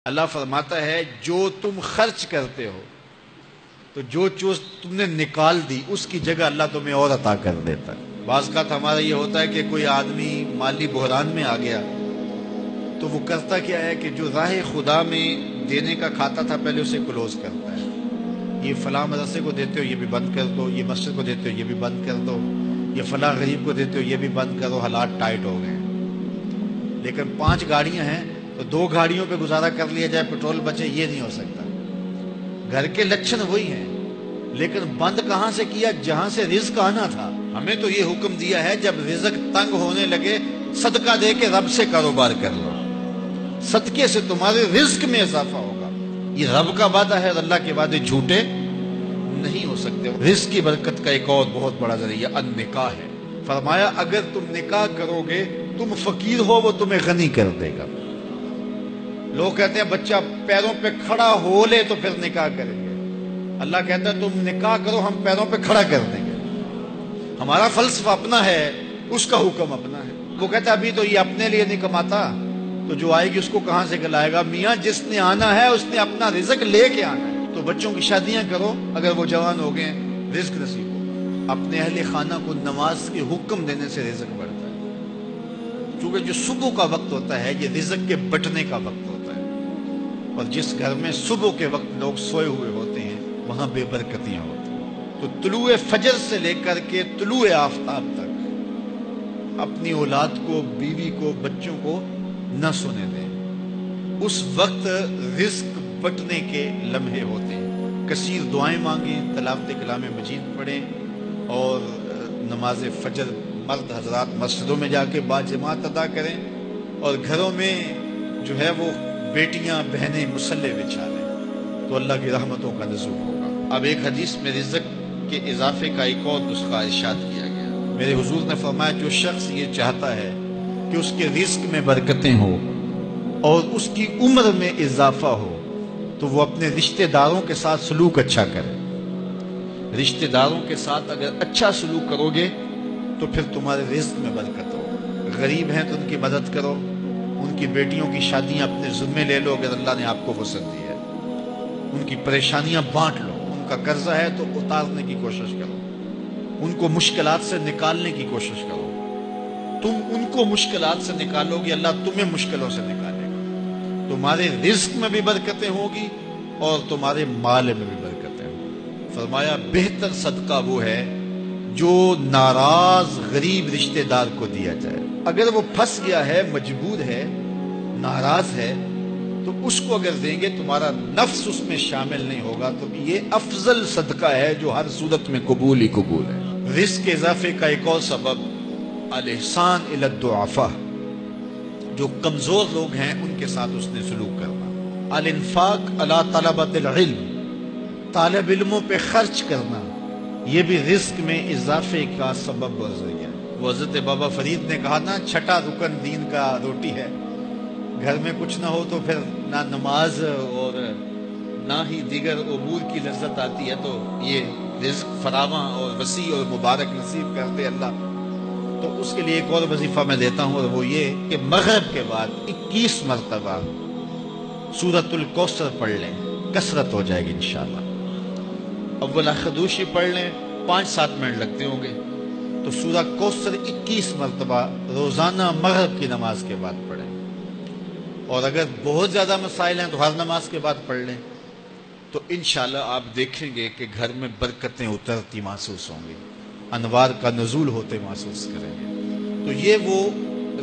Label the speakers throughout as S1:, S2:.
S1: اللہ فرماتا ہے جو تم خرچ کرتے ہو تو جو چیز تم نے نکال دی اس کی جگہ اللہ تمہیں اور عطا کر دیتا ہے۔ بعض کا ہمارا یہ ہوتا ہے کہ کوئی آدمی مالی بحران میں آ گیا تو وہ کرتا کیا ہے کہ جو راہ خدا میں دینے کا کھاتا تھا پہلے اسے کلوز کرتا ہے، یہ فلاں مدرسے کو دیتے ہو یہ بھی بند کر دو، یہ مسجد کو دیتے ہو یہ بھی بند کر دو، یہ فلاں غریب کو دیتے ہو یہ بھی بند کرو، حالات ٹائٹ ہو گئے۔ لیکن 5 گاڑیاں ہیں تو 2 گاڑیوں پہ گزارا کر لیا جائے، پیٹرول بچے، یہ نہیں ہو سکتا۔ گھر کے لچھن وہی ہیں لیکن بند کہاں سے کیا؟ جہاں سے رزق آنا تھا۔ ہمیں تو یہ حکم دیا ہے جب رزق تنگ ہونے لگے صدقہ دے کے رب سے کاروبار کر لو، صدقے سے تمہارے رزق میں اضافہ ہوگا۔ یہ رب کا وعدہ ہے اور اللہ کے وعدے جھوٹے نہیں ہو سکتے۔ رزق کی برکت کا ایک اور بہت بڑا ذریعہ النکاح ہے۔ فرمایا اگر تم نکاح کرو گے، تم فقیر ہو وہ تمہیں غنی کر دے گا۔ لوگ کہتے ہیں بچہ پیروں پہ کھڑا ہو لے تو پھر نکاح کریں گے، اللہ کہتا ہے تم نکاح کرو ہم پیروں پہ کھڑا کر دیں گے۔ ہمارا فلسفہ اپنا ہے، اس کا حکم اپنا ہے۔ وہ کہتا ہے ابھی تو یہ اپنے لیے نہیں کماتا تو جو آئے گی اس کو کہاں سے کھلائے گا؟ میاں جس نے آنا ہے اس نے اپنا رزق لے کے آنا ہے۔ تو بچوں کی شادیاں کرو اگر وہ جوان ہو گئے، رزق نصیب ہو۔ اپنے اہل خانہ کو نماز کے حکم دینے سے رزق بڑھتا ہے، کیونکہ جو صبح کا وقت ہوتا ہے یہ رزق کے بٹنے کا وقت ہوتا ہے، اور جس گھر میں صبح کے وقت لوگ سوئے ہوئے ہوتے ہیں وہاں بے برکتیاں ہوتی ہیں۔ تو طلوع فجر سے لے کر کے طلوع آفتاب تک اپنی اولاد کو، بیوی کو، بچوں کو نہ سونے دیں۔ اس وقت رزق بٹنے کے لمحے ہوتے ہیں۔ کثیر دعائیں مانگیں، تلاوت کلام مجید پڑھیں، اور نماز فجر مرد حضرات مسجدوں میں جا کے باجماعت ادا کریں، اور گھروں میں جو ہے وہ بیٹیاں بہنیں مصلے بچھا لیں تو اللہ کی رحمتوں کا نزول ہوگا۔ اب ایک حدیث میں رزق کے اضافے کا ایک اور نسخہ ارشاد کیا گیا۔ میرے حضور نے فرمایا جو شخص یہ چاہتا ہے کہ اس کے رزق میں برکتیں ہو اور اس کی عمر میں اضافہ ہو تو وہ اپنے رشتہ داروں کے ساتھ سلوک اچھا کرے۔ رشتہ داروں کے ساتھ اگر اچھا سلوک کرو گے تو پھر تمہارے رزق میں برکت ہو۔ غریب ہیں تو ان کی مدد کرو، ان کی بیٹیوں کی شادیاں اپنے ذمے لے لو اگر اللہ نے آپ کو وسعت دی ہے، ان کی پریشانیاں بانٹ لو، ان کا قرضہ ہے تو اتارنے کی کوشش کرو، ان کو مشکلات سے نکالنے کی کوشش کرو۔ تم ان کو مشکلات سے نکالو گے، اللہ تمہیں مشکلوں سے نکالے گا۔ تمہارے رزق میں بھی برکتیں ہوگی اور تمہارے مال میں بھی برکتیں ہوں۔ فرمایا بہتر صدقہ وہ ہے جو ناراض غریب رشتہ دار کو دیا جائے۔ اگر وہ پھنس گیا ہے، مجبور ہے، ناراض ہے، تو اس کو اگر دیں گے تمہارا نفس اس میں شامل نہیں ہوگا، تو یہ افضل صدقہ ہے جو ہر صورت میں قبول ہی قبول ہے۔ رزق کے اضافے کا ایک اور سبب الاحسان الی الضعفاء، جو کمزور لوگ ہیں ان کے ساتھ اس نے سلوک کرنا۔ الانفاق علی طلبۃ العلم، طالب علموں پہ خرچ کرنا، یہ بھی رزق میں اضافے کا سبب و ذریعہ ہے۔ وہ حضرت بابا فرید نے کہا نا، چھٹا رکن دین کا روٹی ہے۔ گھر میں کچھ نہ ہو تو پھر نہ نماز اور نہ ہی دیگر امور کی لذت آتی ہے، تو یہ رزق فراواں اور وسیع اور مبارک نصیب کر دے اللہ۔ تو اس کے لیے ایک اور وظیفہ میں دیتا ہوں، اور وہ یہ کہ مغرب کے بعد 21 مرتبہ سورۃ الکوثر پڑھ لیں، کثرت ہو جائے گی انشاءاللہ۔ اول خدوشی پڑھ لیں، 5-7 منٹ لگتے ہوں گے، تو سورہ کوثر 21 مرتبہ روزانہ مغرب کی نماز کے بعد پڑھیں۔ اور اگر بہت زیادہ مسائل ہیں تو ہر نماز کے بعد پڑھ لیں، تو انشاءاللہ آپ دیکھیں گے کہ گھر میں برکتیں اترتی محسوس ہوں گی، انوار کا نزول ہوتے محسوس کریں گے۔ تو یہ وہ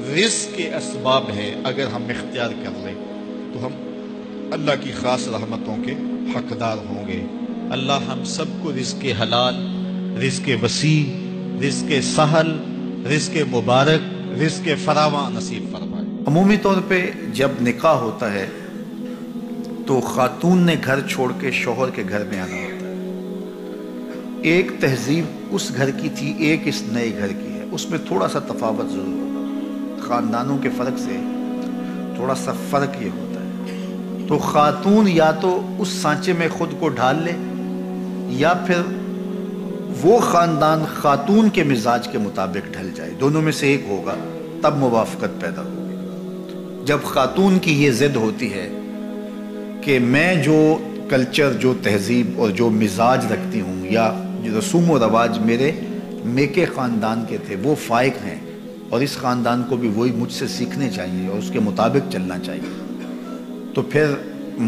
S1: رزق کے اسباب ہیں، اگر ہم اختیار کر لیں تو ہم اللہ کی خاص رحمتوں کے حقدار ہوں گے۔ اللہ ہم سب کو رزق حلال، رزق وسیع، رزق سہل، رزق مبارک، رزق فراواں نصیب فرمائے۔
S2: عمومی طور پہ جب نکاح ہوتا ہے تو خاتون نے گھر چھوڑ کے شوہر کے گھر میں آنا ہوتا ہے۔ ایک تہذیب اس گھر کی تھی، ایک اس نئے گھر کی ہے، اس میں تھوڑا سا تفاوت ضرور ہوگا، خاندانوں کے فرق سے تھوڑا سا فرق یہ ہوتا ہے۔ تو خاتون یا تو اس سانچے میں خود کو ڈھال لے، یا پھر وہ خاندان خاتون کے مزاج کے مطابق ڈھل جائے، دونوں میں سے ایک ہوگا، تب موافقت پیدا ہوگی۔ جب خاتون کی یہ ضد ہوتی ہے کہ میں جو کلچر، جو تہذیب اور جو مزاج رکھتی ہوں یا جو رسوم و رواج میرے میکے خاندان کے تھے وہ فائق ہیں، اور اس خاندان کو بھی وہی مجھ سے سیکھنے چاہیے اور اس کے مطابق چلنا چاہیے، تو پھر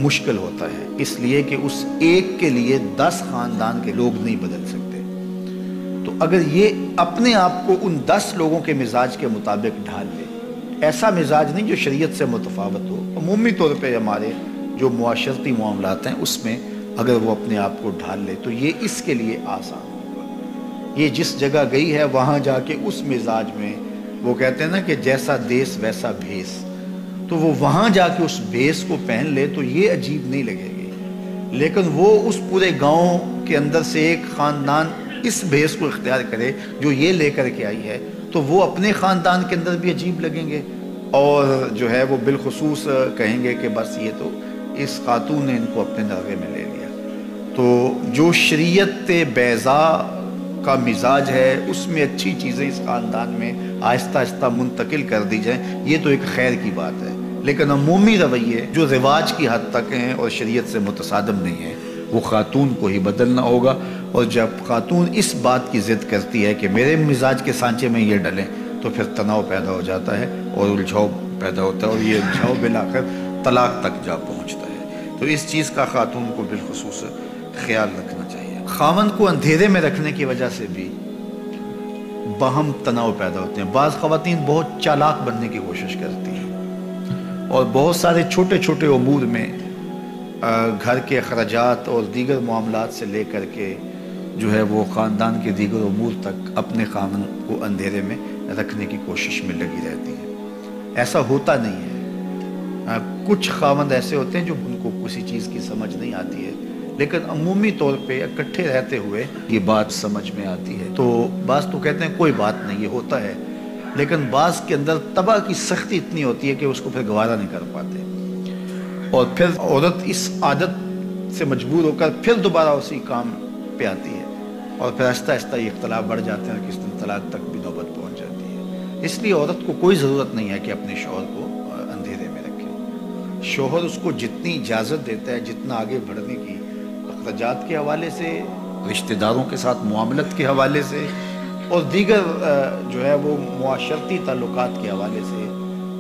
S2: مشکل ہوتا ہے، اس لیے کہ اس ایک کے لیے 10 خاندان کے لوگ نہیں بدل سکتے۔ تو اگر یہ اپنے آپ کو ان 10 لوگوں کے مزاج کے مطابق ڈھال لے، ایسا مزاج نہیں جو شریعت سے متفاوت ہو، عمومی طور پہ ہمارے جو معاشرتی معاملات ہیں اس میں اگر وہ اپنے آپ کو ڈھال لے تو یہ اس کے لیے آسان ہوگا۔ یہ جس جگہ گئی ہے وہاں جا کے اس مزاج میں، وہ کہتے ہیں نا کہ جیسا دیس ویسا بھیس، تو وہ وہاں جا کے اس بھیس کو پہن لے تو یہ عجیب نہیں لگے گی، لیکن وہ اس پورے گاؤں کے اندر سے ایک خاندان اس بھیس کو اختیار کرے جو یہ لے کر کے آئی ہے، تو وہ اپنے خاندان کے اندر بھی عجیب لگیں گے، اور جو ہے وہ بالخصوص کہیں گے کہ بس یہ تو اس خاتون نے ان کو اپنے نغے میں لے لیا۔ تو جو شریعت بیضاء کا مزاج ہے اس میں اچھی چیزیں اس خاندان میں آہستہ آہستہ منتقل کر دی جائیں، یہ تو ایک خیر کی بات ہے، لیکن عمومی رویے جو رواج کی حد تک ہیں اور شریعت سے متصادم نہیں ہیں وہ خاتون کو ہی بدلنا ہوگا۔ اور جب خاتون اس بات کی ضد کرتی ہے کہ میرے مزاج کے سانچے میں یہ ڈلیں تو پھر تناؤ پیدا ہو جاتا ہے اور الجھاؤ پیدا ہوتا ہے، اور یہ الجھاؤ بالآخر طلاق تک جا پہنچتا ہے۔ تو اس چیز کا خاتون کو بالخصوص خیال رکھنا چاہیے۔ خاوند کو اندھیرے میں رکھنے کی وجہ سے بھی باہم تناؤ پیدا ہوتے ہیں۔ بعض خواتین بہت چالاک بننے کی کوشش کرتی ہیں اور بہت سارے چھوٹے چھوٹے امور میں گھر کے اخراجات اور دیگر معاملات سے لے کر کے جو ہے وہ خاندان کے دیگر امور تک اپنے خاوند کو اندھیرے میں رکھنے کی کوشش میں لگی رہتی ہے۔ ایسا ہوتا نہیں ہے، کچھ خاوند ایسے ہوتے ہیں جو ان کو کسی چیز کی سمجھ نہیں آتی ہے، لیکن عمومی طور پہ اکٹھے رہتے ہوئے یہ بات سمجھ میں آتی ہے۔ تو بعض تو کہتے ہیں کوئی بات نہیں، یہ ہوتا ہے، لیکن بعض کے اندر طبع کی سختی اتنی ہوتی ہے کہ اس کو پھر گوارا نہیں کر پاتے، اور پھر عورت اس عادت سے مجبور ہو کر پھر دوبارہ اسی کام پہ آتی ہے، اور پھر آہستہ آہستہ یہ اختلاف بڑھ جاتے ہیں، کس دن طلاق تک بھی نوبت پہنچ جاتی ہے۔ اس لیے عورت کو کوئی ضرورت نہیں ہے کہ اپنے شوہر کو اندھیرے میں رکھے۔ شوہر اس کو جتنی اجازت دیتا ہے، جتنا آگے بڑھنے کی، اخراجات کے حوالے سے، رشتہ داروں کے ساتھ معاملت کے حوالے سے، اور دیگر جو ہے وہ معاشرتی تعلقات کے حوالے سے،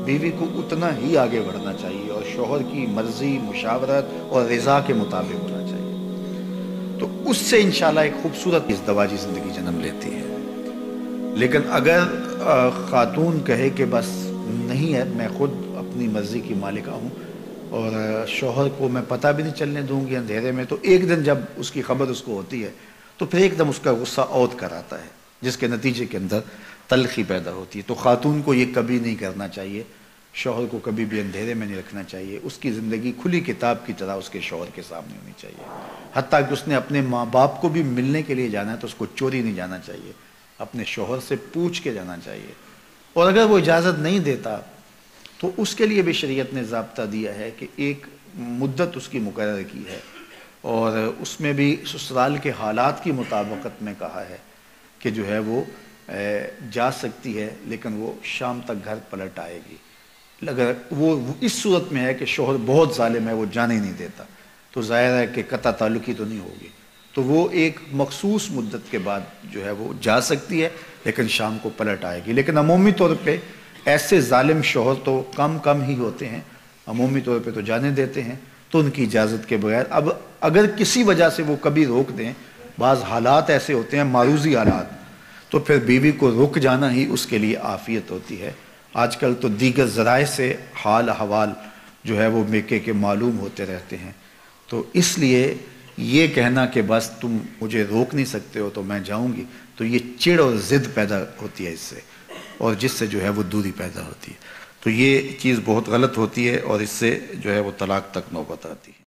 S2: بیوی کو اتنا ہی آگے بڑھنا چاہیے اور شوہر کی مرضی، مشاورت اور رضا کے مطابق ہونا چاہیے۔ تو اس سے انشاءاللہ ایک خوبصورت ازدواجی زندگی جنم لیتی ہے۔ لیکن اگر خاتون کہے کہ بس نہیں ہے، میں خود اپنی مرضی کی مالکہ ہوں اور شوہر کو میں پتہ بھی نہیں چلنے دوں گی اندھیرے میں، تو ایک دن جب اس کی خبر اس کو ہوتی ہے تو پھر ایک دم اس کا غصہ عود کر آتا ہے، جس کے نتیجے کے اندر تلخی پیدا ہوتی ہے۔ تو خاتون کو یہ کبھی نہیں کرنا چاہیے، شوہر کو کبھی بھی اندھیرے میں نہیں رکھنا چاہیے، اس کی زندگی کھلی کتاب کی طرح اس کے شوہر کے سامنے ہونی چاہیے۔ حتیٰ کہ اس نے اپنے ماں باپ کو بھی ملنے کے لیے جانا ہے تو اس کو چوری نہیں جانا چاہیے، اپنے شوہر سے پوچھ کے جانا چاہیے، اور اگر وہ اجازت نہیں دیتا تو اس کے لیے بھی شریعت نے ضابطہ دیا ہے کہ ایک مدت اس کی مقرر کی ہے، اور اس میں بھی سسرال کے حالات کی مطابقت میں کہا ہے کہ جو ہے وہ جا سکتی ہے، لیکن وہ شام تک گھر پلٹ آئے گی۔ اگر وہ اس صورت میں ہے کہ شوہر بہت ظالم ہے، وہ جانے نہیں دیتا، تو ظاہر ہے کہ قطع تعلقی تو نہیں ہوگی، تو وہ ایک مخصوص مدت کے بعد جو ہے وہ جا سکتی ہے، لیکن شام کو پلٹ آئے گی۔ لیکن عمومی طور پہ ایسے ظالم شوہر تو کم ہی ہوتے ہیں، عمومی طور پہ تو جانے دیتے ہیں، تو ان کی اجازت کے بغیر۔ اب اگر کسی وجہ سے وہ کبھی روک دیں، بعض حالات ایسے ہوتے ہیں معروضی حالات، تو پھر بیوی کو رک جانا ہی اس کے لیے عافیت ہوتی ہے۔ آج کل تو دیگر ذرائع سے حال احوال جو ہے وہ میکے کے معلوم ہوتے رہتے ہیں، تو اس لیے یہ کہنا کہ بس تم مجھے روک نہیں سکتے ہو تو میں جاؤں گی، تو یہ چڑ اور ضد پیدا ہوتی ہے اس سے، اور جس سے جو ہے وہ دوری پیدا ہوتی ہے، تو یہ چیز بہت غلط ہوتی ہے، اور اس سے جو ہے وہ طلاق تک نوبت آتی ہے۔